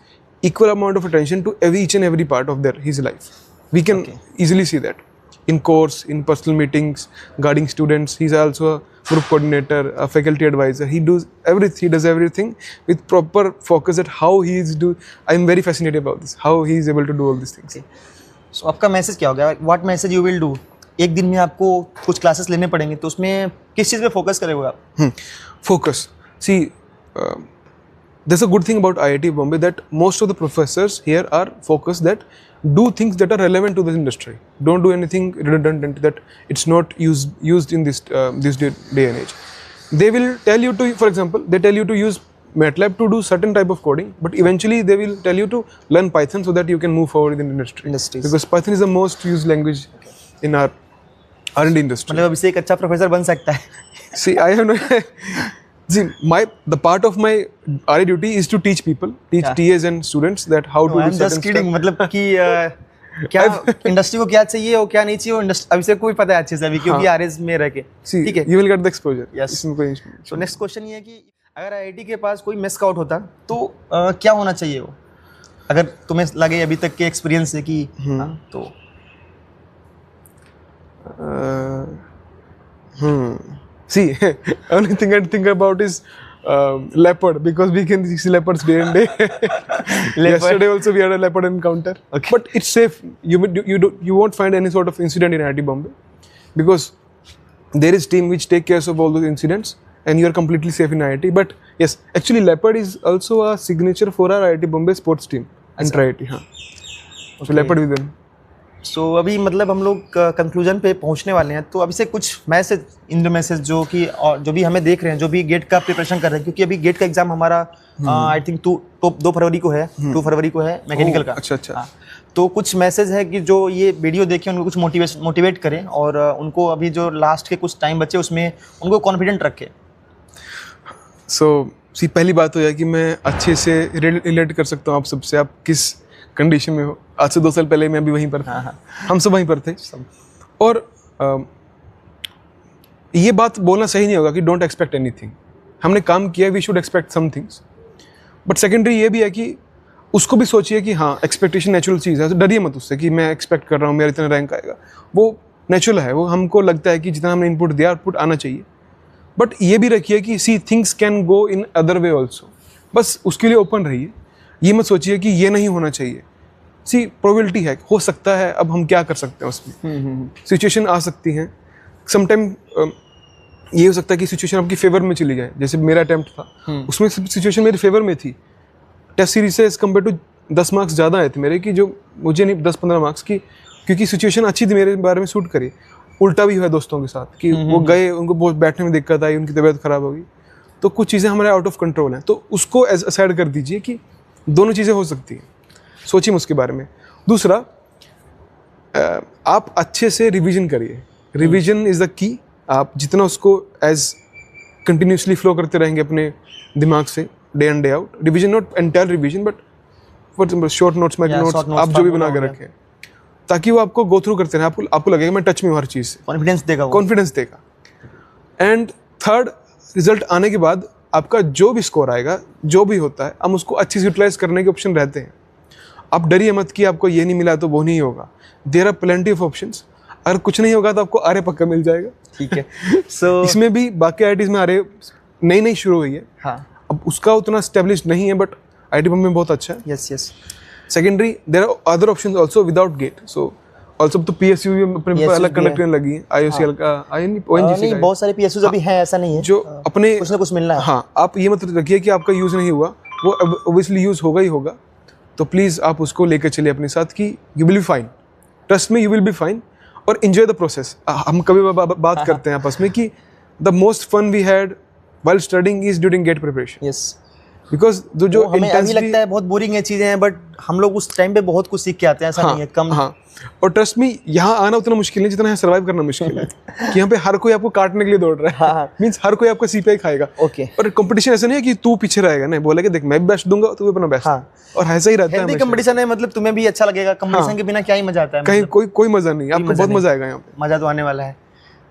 Speaker 2: equal amount of attention to each and every part of his life. We can easily see that in course, in personal meetings, guiding students. He's also a group coordinator, a faculty advisor. He does everything with proper focus at how he is do. I'm very fascinated about this, how he is able to do all these things.
Speaker 1: So आपका message क्या होगा? What message you will do? एक दिन में आपको कुछ classes लेने पड़ेंगे, तो उसमें किस चीज़ पे फोकस करेंगे आप?
Speaker 2: Focus. See, there's a good thing about IIT Bombay that most of the professors here are focused that do things that are relevant to this industry. Don't do anything redundant that it's not used in this day and age. They will tell you to, for example, they tell you to use MATLAB to do certain type of coding, but eventually they will tell you to learn Python so that you can move forward in the industry. Because Python is the most used language in our R&D industry.
Speaker 1: मतलब अब इससे एक अच्छा professor बन सकता है?
Speaker 2: See, I have no. See, the part of my RA duty is to teach people, TAs and students that how to do certain stuff. I'm just kidding.
Speaker 1: मतलब कि क्या इंडस्ट्री को क्या चाहिए और क्या नहीं चाहिए, अभी से कोई पता है अच्छे से अभी, क्योंकि आरएस में रह के, ठीक है?
Speaker 2: You will get the exposure.
Speaker 1: Yes.
Speaker 2: इसमें कोई।
Speaker 1: So next question ये है कि अगर IIT के पास कोई मिस आउट होता तो क्या होना चाहिए वो, अगर तुम्हें लगे अभी तक के एक्सपीरियंस से कि तो
Speaker 2: See, only thing I think about is leopard, because we can see leopards day and day. Yesterday also we had a leopard encounter. Okay. But it's safe. You won't find any sort of incident in IIT Bombay, because there is team which take care of all those incidents, and you are completely safe in IIT. But yes, actually leopard is also a signature for our IIT Bombay sports team and IIT. हाँ. So leopard with them.
Speaker 1: सो अभी मतलब हम लोग conclusion पे पहुंचने वाले हैं, तो अभी से कुछ मैसेज जो कि जो भी हमें देख रहे हैं, जो भी गेट का प्रिपरेशन कर रहे हैं, क्योंकि अभी गेट का एग्जाम हमारा आई थिंक 2 फरवरी को है, 2 फरवरी को है मैकेनिकल का।
Speaker 2: अच्छा।
Speaker 1: तो कुछ मैसेज है कि जो ये वीडियो देखें उनको कुछ मोटिवेट करें, और उनको अभी जो लास्ट के कुछ टाइम बचे उसमें उनको कॉन्फिडेंट रखें।
Speaker 2: सी, पहली बात तो यह कि मैं अच्छे से रिलेट कर सकता हूँ आप सबसे, आप किस कंडीशन में हो। आज से 2 साल पहले मैं भी वहीं पर था। हम सब वहीं पर थे। और ये बात बोलना सही नहीं होगा कि डोंट एक्सपेक्ट एनीथिंग। हमने काम किया, we should expect some things. But secondary ये भी है कि उसको भी सोचिए कि हाँ, एक्सपेक्टेशन नेचुरल चीज़ है, तो डरिए मत उससे कि मैं एक्सपेक्ट कर रहा हूँ मेरा इतना रैंक आएगा। वो नेचुरल है, वो हमको लगता है कि जितना हमने इनपुट दिया आउटपुट आना चाहिए। बट ये भी रखिए कि see things can go in other way also. बस उसके लिए ओपन रहिए। ये मत सोचिए कि ये नहीं होना चाहिए। सी, प्रोबेबिलिटी है, हो सकता है, अब हम क्या कर सकते हैं उसमें। सिचुएशन आ सकती हैं। समटाइम ये हो सकता है कि सिचुएशन आपकी फेवर में चली जाए, जैसे मेरा अटेम्प्ट था उसमें सिचुएशन मेरी फेवर में थी, टेस्ट सीरीज से एज कम्पेयर टू 10 मार्क्स ज़्यादा आए थे मेरे, कि जो मुझे नहीं 10-15 मार्क्स की, क्योंकि सिचुएशन अच्छी थी, मेरे बारे में सूट करी। उल्टा भी हुआ दोस्तों के साथ कि वो गए, उनको बहुत बैठने में दिक्कत आई, उनकी तबीयत खराब हो गई, तो कुछ चीज़ें हमारे आउट ऑफ कंट्रोल हैं, तो उसको असाइड कर दीजिए कि दोनों चीज़ें हो सकती हैं, सोचिए उसके बारे में। दूसरा, आप अच्छे से रिवीजन करिए, रिवीजन इज़ द की। आप जितना उसको एज कंटिन्यूसली फ्लो करते रहेंगे अपने दिमाग से day in day out, revision not entire revision but for example short notes, micro notes, आप जो भी बना के रखें, ताकि वो आपको गो थ्रू करते रहें, आपको लगेगा मैं टच में हूँ हर चीज़ से,
Speaker 1: कॉन्फिडेंस देगा। एंड
Speaker 2: थर्ड, रिजल्ट आने के बाद आपका जो भी स्कोर आएगा, जो भी होता है, हम उसको अच्छे से यूटिलाइज करने के ऑप्शन रहते हैं। आप डरिए मत कि आपको ये नहीं मिला तो वो नहीं होगा, there are plenty of options. अगर कुछ नहीं होगा तो आपको आर्य पक्का मिल जाएगा,
Speaker 1: ठीक है। सो
Speaker 2: इसमें भी बाकी IITs में आर्य नई शुरू हुई है,
Speaker 1: हाँ,
Speaker 2: अब उसका उतना स्टेब्लिश नहीं है, बट IIT बॉम्बे में बहुत अच्छा है।
Speaker 1: Yes.
Speaker 2: Secondary, there are other options also without GATE, so also तो PSU भी अपने अलग कंडक्ट करने लगी है, IOCL का, ONGC का,
Speaker 1: बहुत सारे PSUs अभी हैं, ऐसा नहीं है,
Speaker 2: जो अपने
Speaker 1: कुछ ना कुछ मिलना है।
Speaker 2: हाँ, आप ये मत रखिए कि आपका यूज़ नहीं हुआ, वो ऑब्वियसली यूज़ होगा ही होगा, तो प्लीज़ आप उसको लेकर चलिए अपने साथ कि you will be fine, trust me, you will be fine, और एंजॉय द प्रोसेस। हम कभी बात करते हैं आपस में कि the most fun we had while studying is during GATE preparation,
Speaker 1: yes,
Speaker 2: because जो
Speaker 1: हमें अभी लगता है बहुत बोरिंग है चीज़ें हैं, बट हम लोग उस टाइम पे बहुत कुछ सीख के आते हैं, ऐसा नहीं है कम।
Speaker 2: हाँ, और ट्रस्ट में यहाँ आना उतना मुश्किल नहीं जितना यहाँ सर्वाइव करना मुश्किल है, कि यहाँ पे हर कोई आपको काटने के लिए दौड़ रहा है, मीन्स हर कोई आपका CPI खाएगा,
Speaker 1: ओके।
Speaker 2: और कंपटीशन ऐसा नहीं है कि तू पीछे रहेगा, नहीं, बोला कि देख मैं भी बेस्ट दूंगा, तू भी अपना बेस्ट, और ऐसा ही रहता है।
Speaker 1: कंपटीशन है, मतलब तुम्हें भी अच्छा लगेगा, कंपटीशन के बिना क्या ही मजा आता है,
Speaker 2: कहीं कोई मजा नहीं, आपको बहुत मजा आएगा यहाँ पे,
Speaker 1: मजा तो आने वाला है।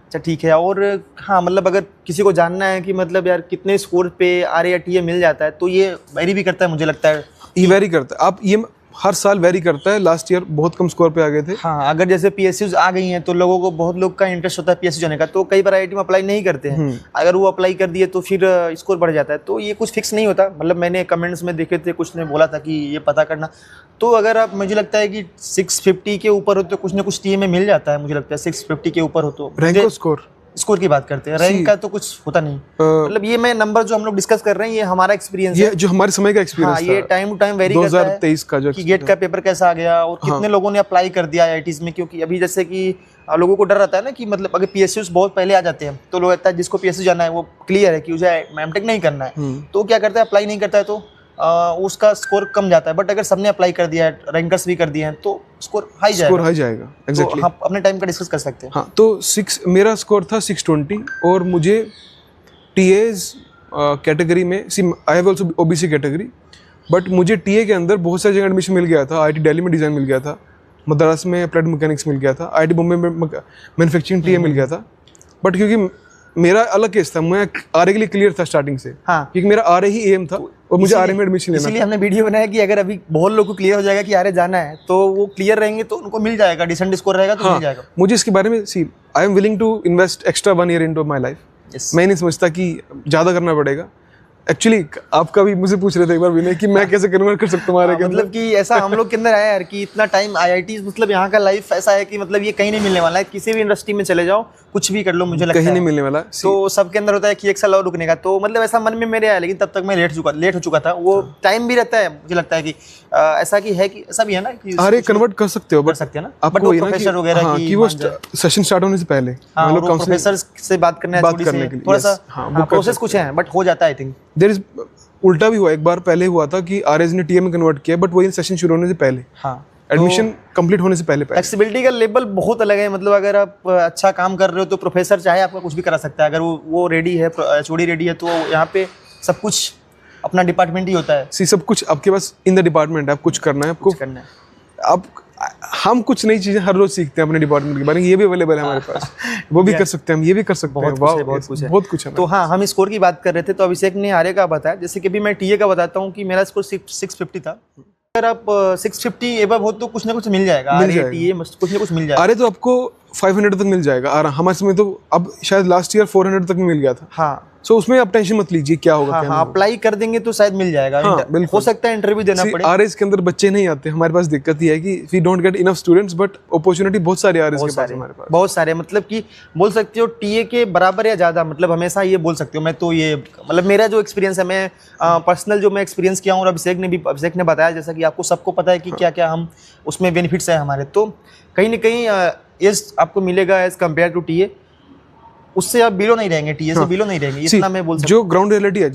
Speaker 1: अच्छा, ठीक है। और हाँ, मतलब अगर किसी को जानना है कि मतलब यार कितने स्कोर पे आर्य या टीए मिल जाता है, तो ये वेरी भी करता है, मुझे लगता है
Speaker 2: ये वेरी करता है। आप ये हर साल वेरी करता है, लास्ट ईयर बहुत कम स्कोर पे आ गए थे।
Speaker 1: हाँ, अगर जैसे PSUs आ गई हैं तो लोगों को, बहुत लोग का इंटरेस्ट होता है PSU जाने का, तो कई बार IIT में अप्लाई नहीं करते हैं, अगर वो अप्लाई कर दिए तो फिर स्कोर बढ़ जाता है, तो ये कुछ फिक्स नहीं होता। मतलब मैंने कमेंट्स में देखे थे, कुछ ने बोला था कि ये पता करना, तो अगर आप, मुझे लगता है कि 650 के ऊपर हो तो कुछ ना कुछ टीए में मिल जाता है, मुझे लगता है 650 के ऊपर हो तो।
Speaker 2: रैंक
Speaker 1: स्कोर की बात करते हैं, रैंक का तो कुछ होता नहीं। मतलब ये मैं नंबर जो हम लोग डिस्कस कर रहे हैं, ये हमारा एक्सपीरियंस है,
Speaker 2: ये जो हमारे समय का एक्सपीरियंस
Speaker 1: था। ये टाइम टू टाइम वेरी करता है,
Speaker 2: 2023 का जो
Speaker 1: कि गेट का पेपर कैसा आ गया और कितने लोगों ने अप्लाई कर दिया IITs में, क्योंकि अभी जैसे कि लोगों को डर रहता है ना कि मतलब अगर PSUs बहुत पहले आ जाते हैं तो लोग लगता है जिसको PSU जाना है वो क्लियर है कि उसे एमटेक नहीं करना है, तो क्या करता है, अप्लाई नहीं करता है, तो उसका स्कोर कम जाता है। बट अगर सबने अप्लाई कर दिया है, रैंकर्स भी कर दिए हैं, तो स्कोर हाई जाएगा।
Speaker 2: एग्जैक्टली,
Speaker 1: हम अपने टाइम का डिस्कस कर सकते हैं।
Speaker 2: हाँ, तो मेरा स्कोर था 620, और मुझे TAs कैटेगरी में, आई have also OBC category, but मुझे TA के अंदर बहुत सारी जगह एडमिशन मिल गया था। IIT दिल्ली में डिज़ाइन मिल गया था, मद्रास में अप्लाइड मैकेनिक्स मिल गया था, IIT बॉम्बे में मैन्युफैक्चरिंग TA मिल गया था, बट क्योंकि मेरा अलग केस था, मैं आर्य के लिए क्लियर था स्टार्टिंग से, क्योंकि मेरा आर्य ही एम था और मुझे आर्य में एडमिशन लेना।
Speaker 1: इसलिए हमने वीडियो बनाया कि अगर अभी बहुत लोगों को क्लियर हो जाएगा कि आर्य जाना है, तो वो क्लियर रहेंगे तो उनको मिल जाएगा, डिसेंट स्कोर रहेगा तो मिल जाएगा।
Speaker 2: मुझे इसके बारे में I am willing to invest extra 1 year into my life. मैं नहीं समझता कि ज़्यादा करना पड़ेगा। एक्चुअली आपका भी मुझे पूछ रहे थे एक बार विनय कि मैं कैसे कन्वर्ट कर सकता हूँ के
Speaker 1: मतलब कि ऐसा हम लोग के अंदर आया यार कि इतना टाइम IIT, मतलब यहाँ का लाइफ ऐसा है कि मतलब ये कहीं नहीं मिलने वाला है, किसी भी इंडस्ट्री में चले जाओ, कुछ भी कर लो, मुझे लगता है
Speaker 2: कहीं नहीं मिलने वाला।
Speaker 1: तो सबके अंदर होता है कि 1 साल और रुकने का, तो मतलब ऐसा मन में मेरे आया, लेकिन तब तक मैं लेट हो चुका था। वो टाइम भी रहता है, मुझे लगता है कि ऐसा कि है कि ऐसा भी है ना कि
Speaker 2: अरे कन्वर्ट कर सकते हो,
Speaker 1: कर सकते हैं ना,
Speaker 2: आपको प्रोफेसर वगैरह कि वो सेशन स्टार्ट होने से पहले हम लोग
Speaker 1: प्रोफेसर से बात करने के लिए थोड़ा सा प्रोसेस कुछ है, बट हो जाता है। आई थिंक
Speaker 2: देयर इज उल्टा भी हुआ, एक बार पहले हुआ था कि आरएस ने टीए में कन्वर्ट किया, बट वही सेशन शुरू होने से पहले, एडमिशन कंप्लीट होने से पहले।
Speaker 1: फ्लेक्सिबिलिटी का लेवल बहुत अलग है, मतलब अगर आप अच्छा काम कर रहे हो तो प्रोफेसर चाहे आपका कुछ भी करा सकता है, अगर वो रेडी है, HOD रेडी है, तो यहाँ पे सब कुछ अपना डिपार्टमेंट ही होता है।
Speaker 2: सब कुछ आपके पास इन द डिपार्टमेंट है, आप कुछ करना है, आपको करना है। आप हम कुछ नई चीजें हर रोज सीखते हैं अपने डिपार्टमेंट के बारे में, ये भी अवेलेबल है हमारे पास, वो भी कर सकते हैं हम, ये भी कर सकते हैं, बहुत कुछ है।
Speaker 1: तो हाँ, हम स्कोर की बात कर रहे थे, तो अभिषेक ने आर्य का बताया, जैसे कि भी मैं टीए का बताता हूँ कि मेरा स्कोर 650 था। अगर आप 650 एबव हो तो कुछ ना कुछ मिल जाएगा, टीए कुछ ना कुछ मिल जाएगा।
Speaker 2: अरे तो आपको 500 तक मिल जाएगा, हमारे समय तो अब शायद लास्ट ईयर 400 तक मिल गया था।
Speaker 1: हाँ,
Speaker 2: सो उसमें आप टेंशन मत लीजिए क्या होगा
Speaker 1: हाँ
Speaker 2: क्या
Speaker 1: हाँ, अप्लाई कर देंगे तो शायद मिल जाएगा।
Speaker 2: हाँ, बिल्कुल।
Speaker 1: हो सकता है इंटरव्यू देना पड़े।
Speaker 2: आरएस के अंदर बच्चे नहीं आते, हमारे पास दिक्कत ये है कि we don't get enough students, but opportunity बहुत सारे आरएस के पास हमारे पास।
Speaker 1: बहुत सारे, मतलब कि बोल सकते हो टीए के बराबर या ज़्यादा, मतलब हमेशा ये बोल सकते हो। मैं तो ये मतलब मेरा जो एक्सपीरियंस है, मैं पर्सनल जो मैं एक्सपीरियंस किया हूँ, और अभिषेक ने बताया, जैसा कि आपको सबको पता है कि क्या क्या हम उसमें बेनिफिट्स हैं हमारे, तो कहीं ना कहीं एज आपको मिलेगा एज कम्पेयर टू टीए। उससे आप बिलो नहीं रहेंगे, टीए से बिलो नहीं रहेंगे, इतना मैं बोल सकता
Speaker 2: जो ग्राउंड रियलिटी है,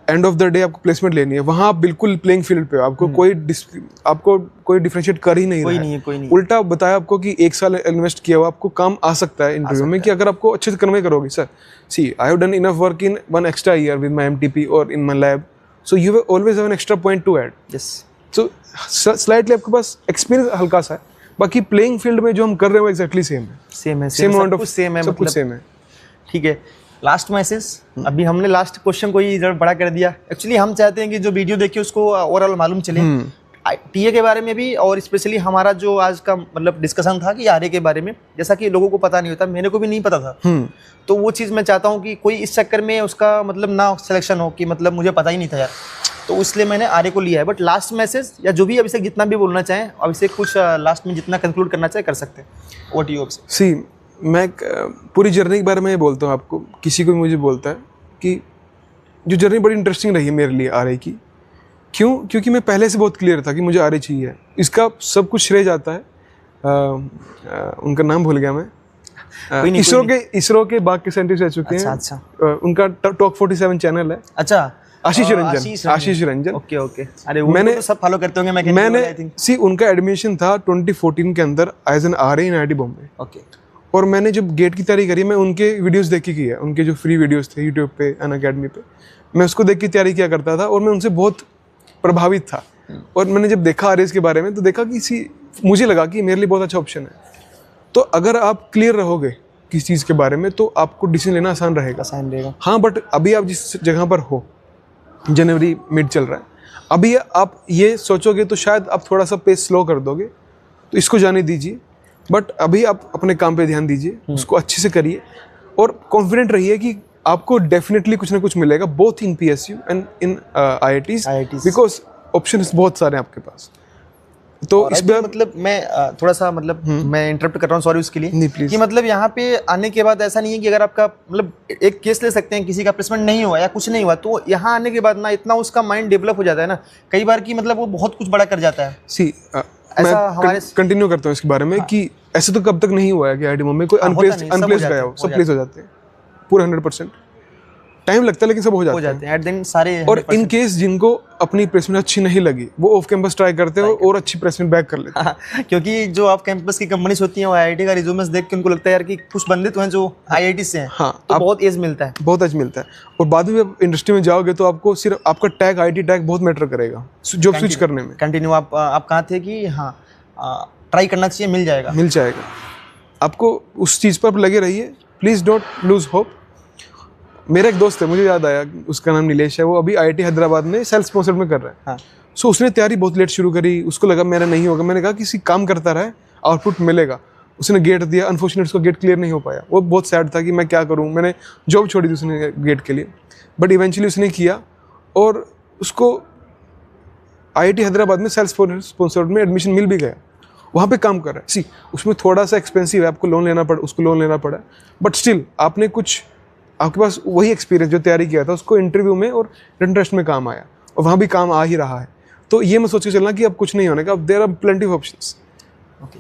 Speaker 2: एंड ऑफ द डे आपको प्लेसमेंट लेनी है, वहां आप बिल्कुल प्लेइंग फील्ड पे हो। आपको कोई डिफरेंशिएट कर ही नहीं रहा है।
Speaker 1: कोई नहीं।
Speaker 2: उल्टा बताया आपको कि 1 साल इन्वेस्ट किया हुआ आपको काम आ सकता है इंटरव्यू में, कि अगर आपको अच्छे से कन्वे करोगे। Sir see I have done enough work in 1 extra year with my MTP और in my lab, so you always have an extra point to add.
Speaker 1: Yes,
Speaker 2: so slightly आपके पास एक्सपीरियंस हल्का सा है, बाकी प्लेइंग फील्ड में जो हम कर रहे हैं वो एग्जैक्टली सेम है।
Speaker 1: सेम अमाउंट ऑफ
Speaker 2: सेम है, सब कुछ सेम है।
Speaker 1: ठीक है, लास्ट मैसेज। अभी हमने लास्ट क्वेश्चन को ही बड़ा कर दिया। एक्चुअली हम चाहते हैं कि जो वीडियो देखिए उसको ओवरऑल मालूम चले टीए के बारे में भी, और स्पेशली हमारा जो आज का मतलब डिस्कशन था कि आरए के बारे में, जैसा कि लोगों को पता नहीं होता, मेरे को भी नहीं पता था। तो वो चीज़ मैं चाहता हूँ कि कोई इस चक्कर में उसका मतलब ना सिलेक्शन हो कि मतलब मुझे पता ही नहीं था यार, तो इसलिए मैंने आरए को लिया है। बट लास्ट मैसेज या जो भी अभिषेक जितना भी बोलना चाहें, अभिषेक कुछ लास्ट में जितना कंक्लूड करना चाहे कर सकते हैं। व्हाट यू अभिषेक?
Speaker 2: सी मैं पूरी जर्नी के बारे में ये बोलता हूँ आपको, किसी को भी मुझे बोलता है कि जो जर्नी बड़ी इंटरेस्टिंग रही है मेरे लिए आरए की। क्योंकि मैं पहले से बहुत क्लियर था कि मुझे आरए चाहिए। इसका सब कुछ श्रेय जाता है उनका नाम भूल गया मैं, इसरो के बाग के साइंटिस्ट रह चुके हैं।
Speaker 1: अच्छा।
Speaker 2: उनका टॉक 47 चैनल है।
Speaker 1: अच्छा,
Speaker 2: आशीष रंजन।
Speaker 1: ओके। अरे मैंने तो सब फॉलो करते होंगे।
Speaker 2: मैंने सी उनका एडमिशन था 2014 के अंदर as an RA in IIT Bombay.
Speaker 1: Okay.
Speaker 2: और मैंने जब गेट की तैयारी करी, मैं उनके वीडियोस देख के की है, उनके जो फ्री वीडियोस थे यूट्यूब पे अनअकैडमी पे, मैं उसको देख के तैयारी किया करता था और मैं उनसे बहुत प्रभावित था। और मैंने जब देखा आरएस के बारे में तो देखा कि मुझे लगा कि मेरे लिए बहुत अच्छा ऑप्शन है। तो अगर आप क्लियर रहोगे किसी चीज़ के बारे में तो आपको डिसीजन लेना आसान रहेगा। हाँ, बट अभी आप जिस जगह पर हो, जनवरी मिड चल रहा है, अभी आप ये सोचोगे तो शायद आप थोड़ा सा पेस स्लो कर दोगे, तो इसको जाने दीजिए। बट अभी आप अपने काम पे ध्यान दीजिए, उसको अच्छे से करिए और कॉन्फिडेंट रहिए कि आपको डेफिनेटली कुछ ना कुछ मिलेगा, both in PSU and in IITs, because options बहुत सारे हैं आपके पास। तो इस बार
Speaker 1: मतलब मैं थोड़ा सा मतलब मैं इंटरप्ट कर रहा हूँ, सॉरी उसके लिए।
Speaker 2: नहीं प्लीज।
Speaker 1: कि मतलब यहाँ पे आने के बाद ऐसा नहीं है कि अगर आपका मतलब एक केस ले सकते हैं, किसी का प्लेसमेंट नहीं हुआ या कुछ नहीं हुआ, तो यहाँ आने के बाद ना इतना उसका माइंड डेवलप हो जाता है ना कई बार कि मतलब वो बहुत कुछ बड़ा कर जाता है।
Speaker 2: सी मैं कंटिन्यू करता हूँ इसके बारे में कि ऐसे तो कब तक नहीं हुआ है कि आईआईटी बॉम्बे कोई अनप्लेस गया हो, सब प्लेस हो जाते हैं पूरा 100%। टाइम लगता है लेकिन सब हो जाते हैं
Speaker 1: एट द एंड सारे।
Speaker 2: और इन केस जिनको अपनी प्लेसमेंट अच्छी नहीं लगी वो ऑफ कैंपस ट्राई करते हैं और अच्छी प्लेसमेंट बैक कर लेते हैं।
Speaker 1: क्योंकि जो ऑफ कैंपस की कंपनीज होती हैं वो आईआईटी का रिज्यूमेस देख के उनको लगता है यार कि कुछ बंदे तो हैं जो आईआईटी से हैं।
Speaker 2: हाँ,
Speaker 1: तो बहुत एज मिलता है,
Speaker 2: बहुत एज मिलता है। और बाद में आप इंडस्ट्री में जाओगे तो आपको सिर्फ आपका टैग आईटी टैग बहुत मैटर करेगा जॉब स्विच करने में।
Speaker 1: कंटिन्यू आप कहाँ थे कि हाँ ट्राई करना चाहिए, मिल जाएगा।
Speaker 2: आपको उस चीज़ पर लगे रहिए, प्लीज़ डोंट लूज होप। मेरा एक दोस्त है, मुझे याद आया, उसका नाम नीलेश है, वो अभी आईआईटी हैदराबाद में सेल्फ स्पॉन्सर्ड में कर रहा है।
Speaker 1: हाँ।
Speaker 2: सो उसने तैयारी बहुत लेट शुरू करी, उसको लगा मेरा नहीं होगा। मैंने कहा किसी काम करता रहे, आउटपुट मिलेगा। उसने गेट दिया, अनफॉर्चुनेट उसको गेट क्लियर नहीं हो पाया। वो बहुत सैड था कि मैं क्या करूँ, मैंने जॉब छोड़ी थी उसने गेट के लिए, बट इवेंचुअली उसने किया और उसको आईआईटी हैदराबाद में सेल्फ स्पॉन्सर्ड में एडमिशन मिल भी गया। वहाँ पे काम कर रहा है। सी उसमें थोड़ा सा एक्सपेंसिव है, आपको उसको लोन लेना पड़ा, बट स्टिल आपने कुछ, आपके पास वही एक्सपीरियंस जो तैयारी किया था उसको इंटरव्यू में और रिटन टेस्ट में काम आया और वहाँ भी काम आ ही रहा है। तो ये मत सोच के चलना कि अब कुछ नहीं होने का, अब there are plenty of options.
Speaker 1: Okay,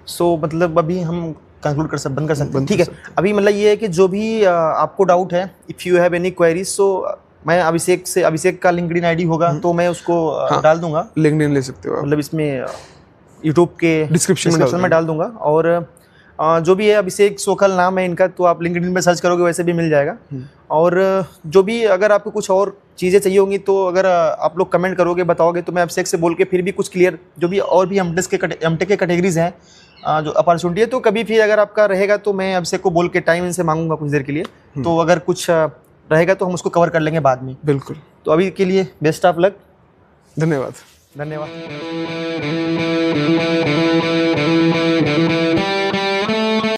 Speaker 1: so मतलब अभी हम कंक्लूड बंद कर सकते हैं, ठीक है। अभी मतलब ये है कि जो भी आपको डाउट है, if you have any queries, so मैं अभिषेक का लिंक्डइन आईडी होगा तो मैं उसको डाल दूंगा।
Speaker 2: लिंक्डइन ले सकते हो,
Speaker 1: मतलब इसमें यूट्यूब के डिस्क्रिप्शन में डाल दूंगा। और जो भी है अभिषेक सोखल नाम है इनका, तो आप लिंक्डइन पे सर्च करोगे वैसे भी मिल जाएगा। और जो भी अगर आपको कुछ और चीज़ें चाहिए होंगी तो अगर आप लोग कमेंट करोगे, बताओगे, तो मैं अभिषेक से बोल के फिर भी कुछ क्लियर जो भी और भी एमटेक के कैटेगरीज हैं जो अपॉर्चुनिटी है, तो कभी फिर अगर आपका रहेगा तो मैं अभिषेक को बोल के टाइम इनसे मांगूंगा कुछ देर के लिए। तो अगर कुछ रहेगा तो हम उसको कवर कर लेंगे बाद में।
Speaker 2: बिल्कुल।
Speaker 1: तो अभी के लिए बेस्ट ऑफ लक।
Speaker 2: धन्यवाद।
Speaker 1: धन्यवाद।